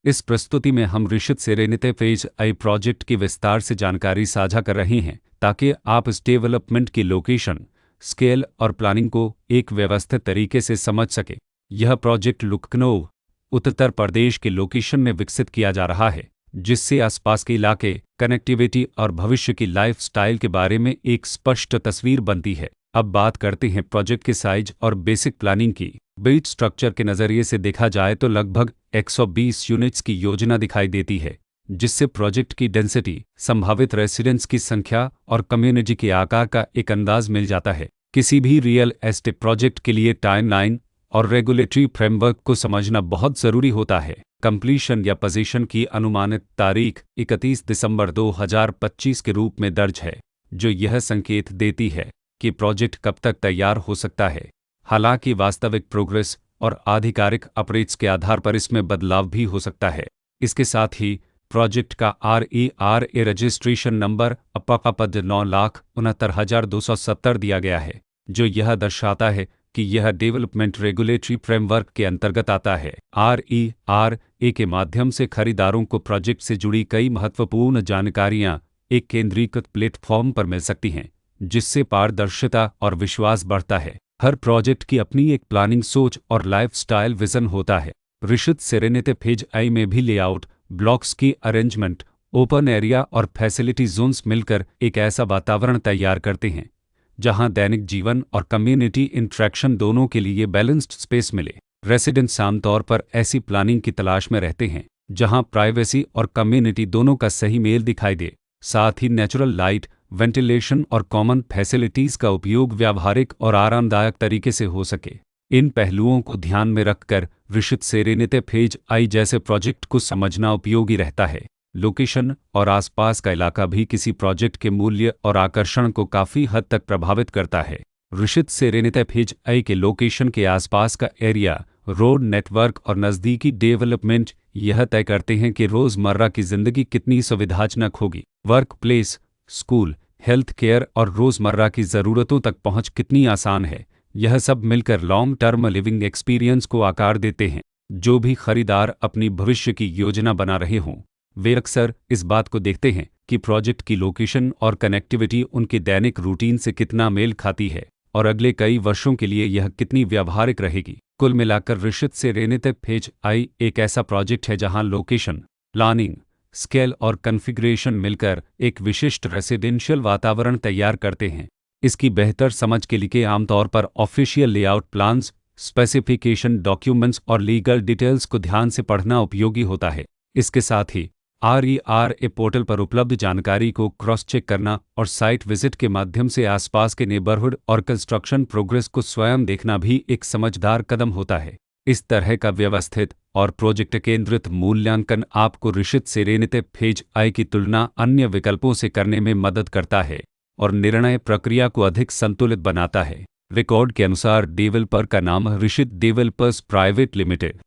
इस प्रस्तुति में हम ऋषित सेरेनिते फेज आई प्रोजेक्ट की विस्तार से जानकारी साझा कर रहे हैं ताकि आप इस डेवलपमेंट की लोकेशन, स्केल और प्लानिंग को एक व्यवस्थित तरीके से समझ सकें। यह प्रोजेक्ट लखनऊ, उत्तर प्रदेश के लोकेशन में विकसित किया जा रहा है, जिससे आसपास के इलाके, कनेक्टिविटी और भविष्य की लाइफस्टाइल के बारे में एक स्पष्ट तस्वीर बनती है। अब बात करते हैं प्रोजेक्ट के साइज और बेसिक प्लानिंग की। बिल्ड स्ट्रक्चर के नज़रिए से देखा जाए तो लगभग 120 यूनिट्स की योजना दिखाई देती है, जिससे प्रोजेक्ट की डेंसिटी, संभावित रेसिडेंट्स की संख्या और कम्युनिटी के आकार का एक अंदाज मिल जाता है। किसी भी रियल एस्टेट प्रोजेक्ट के लिए टाइमलाइन और रेगुलेटरी फ्रेमवर्क को समझना बहुत ज़रूरी होता है। कंप्लीशन या पोजीशन की अनुमानित तारीख 31 दिसंबर 2025 के रूप में दर्ज है, जो यह संकेत देती है कि प्रोजेक्ट कब तक तैयार हो सकता है। हालांकि वास्तविक प्रोग्रेस और आधिकारिक अपडेट्स के आधार पर इसमें बदलाव भी हो सकता है। इसके साथ ही प्रोजेक्ट का RERA रजिस्ट्रेशन नंबर पद 9,69,270 दिया गया है, जो यह दर्शाता है कि यह डेवलपमेंट रेगुलेटरी फ्रेमवर्क के अंतर्गत आता है। RERA के माध्यम से खरीदारों को प्रोजेक्ट से जुड़ी कई महत्वपूर्ण जानकारियां एक केंद्रीकृत प्लेटफॉर्म पर मिल सकती हैं, जिससे पारदर्शिता और विश्वास बढ़ता है। हर प्रोजेक्ट की अपनी एक प्लानिंग सोच और लाइफस्टाइल विजन होता है। ऋषित सेरेनिते फेज आई में भी लेआउट, ब्लॉक्स की अरेंजमेंट, ओपन एरिया और फैसिलिटी जोन्स मिलकर एक ऐसा वातावरण तैयार करते हैं जहां दैनिक जीवन और कम्युनिटी इंटरेक्शन दोनों के लिए बैलेंस्ड स्पेस मिले। रेसिडेंट्स आमतौर पर ऐसी प्लानिंग की तलाश में रहते हैं जहां प्राइवेसी और कम्युनिटी दोनों का सही मेल दिखाई दे। साथ ही नेचुरल लाइट, वेंटिलेशन और कॉमन फैसिलिटीज़ का उपयोग व्यावहारिक और आरामदायक तरीके से हो सके। इन पहलुओं को ध्यान में रखकर ऋषित सेरेनिते फेज आई जैसे प्रोजेक्ट को समझना उपयोगी रहता है। लोकेशन और आसपास का इलाका भी किसी प्रोजेक्ट के मूल्य और आकर्षण को काफ़ी हद तक प्रभावित करता है। ऋषित सेरेनिते फेज आई के लोकेशन के आसपास का एरिया, रोड नेटवर्क और नज़दीकी डेवलपमेंट यह तय करते हैं कि रोज़मर्रा की ज़िंदगी कितनी सुविधाजनक होगी। Work place, school, health care और रोज़मर्रा की ज़रूरतों तक पहुंच कितनी आसान है। यह सब मिलकर लॉन्ग टर्म लिविंग एक्सपीरियंस को आकार देते हैं। जो भी खरीदार अपनी भविष्य की योजना बना रहे हों, वे अक्सर इस बात को देखते हैं कि प्रोजेक्ट की लोकेशन और कनेक्टिविटी उनके दैनिक रूटीन से कितना मेल खाती है और अगले कई वर्षों के लिए यह कितनी व्यावहारिक रहेगी। कुल मिलाकर ऋषित सेरेनिते फेज आई एक ऐसा प्रोजेक्ट है जहां लोकेशन, प्लानिंग, स्केल और कॉन्फ़िगरेशन मिलकर एक विशिष्ट रेसिडेंशियल वातावरण तैयार करते हैं। इसकी बेहतर समझ के लिए आमतौर पर official layout plans, specification documents और लीगल डिटेल्स को ध्यान से पढ़ना उपयोगी होता है। इसके साथ ही RERA पोर्टल पर उपलब्ध जानकारी को क्रॉस चेक करना और साइट विजिट के माध्यम से आसपास के नेबरहुड और कंस्ट्रक्शन प्रोग्रेस को स्वयं देखना भी एक समझदार कदम होता है। इस तरह का व्यवस्थित और प्रोजेक्ट केंद्रित मूल्यांकन आपको ऋषित सेरेनिते फेज आई की तुलना अन्य विकल्पों से करने में मदद करता है और निर्णय प्रक्रिया को अधिक संतुलित बनाता है। रिकॉर्ड के अनुसार डेवलपर का नाम ऋषित डेवलपर्स प्राइवेट लिमिटेड